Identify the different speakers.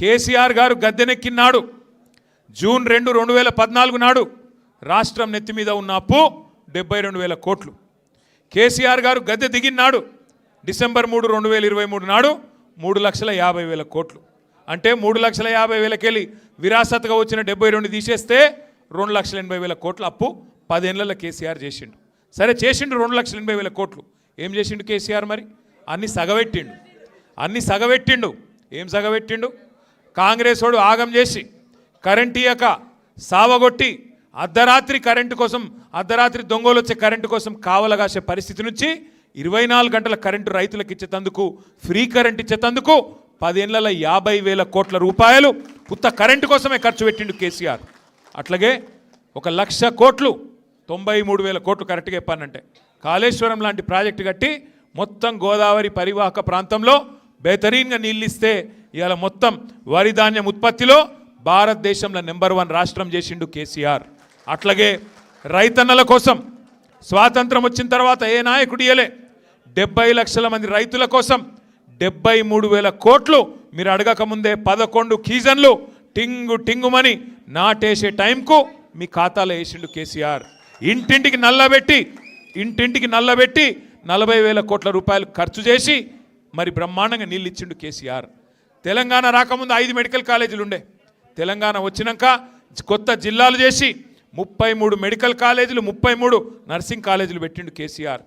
Speaker 1: కేసీఆర్ గారు గద్దెనెక్కినాడు జూన్ 2, 2014 నాడు రాష్ట్రం నెత్తి మీద ఉన్న అప్పు 72,000 కోట్లు. కేసీఆర్ గారు గద్దె దిగినాడు డిసెంబర్ 3, 2023 నాడు 3,50,000 కోట్లు. అంటే 3,50,000 వెళ్ళి విరాసత్గా వచ్చిన 72 తీసేస్తే 2,80,000 కోట్ల అప్పు 10 ఏళ్లలో కేసీఆర్ చేసిండు. సరే చేసిండు 2,80,000 కోట్లు. ఏం చేసిండు కేసీఆర్? మరి అన్ని సగబెట్టిండు. ఏం సగబెట్టిండు? కాంగ్రెస్ వాడు ఆగం చేసి కరెంట్ ఇయ్యక సావగొట్టి అర్ధరాత్రి కరెంటు కోసం, అర్ధరాత్రి దొంగలు వచ్చే కరెంటు కోసం కావలగాసే పరిస్థితి నుంచి 24 గంటల కరెంటు రైతులకు ఇచ్చేతందుకు, ఫ్రీ కరెంట్ ఇచ్చేతందుకు 10 ఏళ్లలో 50,000 కోట్ల రూపాయలు ఉత్త కరెంటు కోసమే ఖర్చు పెట్టిండు కేసీఆర్. అట్లాగే 1,00,000 కోట్లు, 93,000 కోట్లు కరెక్ట్గా చెప్పానంటే కాళేశ్వరం లాంటి ప్రాజెక్టు కట్టి మొత్తం గోదావరి పరివాహక ప్రాంతంలో బెహతరీన్గా నీళ్ళు ఇస్తే ఇవాళ మొత్తం వరి ధాన్యం ఉత్పత్తిలో భారతదేశంలో నెంబర్ 1 రాష్ట్రం చేసిండు కేసీఆర్. అట్లాగే రైతన్నల కోసం స్వాతంత్రం వచ్చిన తర్వాత ఏ నాయకుడు ఇయ్యలే 70 లక్షల మంది రైతుల కోసం 73,000 కోట్లు మీరు అడగకముందే 11 కీజన్లు టింగుమని నాటేసే టైంకు మీ ఖాతాలో వేసిండు కేసీఆర్. ఇంటింటికి నల్లబెట్టి 40,000 కోట్ల రూపాయలు ఖర్చు చేసి మరి బ్రహ్మాండంగా నీళ్ళు ఇచ్చిండు కేసీఆర్. తెలంగాణ రాకముందు 5 మెడికల్ కాలేజీలు ఉండే. తెలంగాణ వచ్చినాక కొత్త జిల్లాలు చేసి 33 మెడికల్ కాలేజీలు, 33 నర్సింగ్ కాలేజీలు పెట్టిండు కేసీఆర్.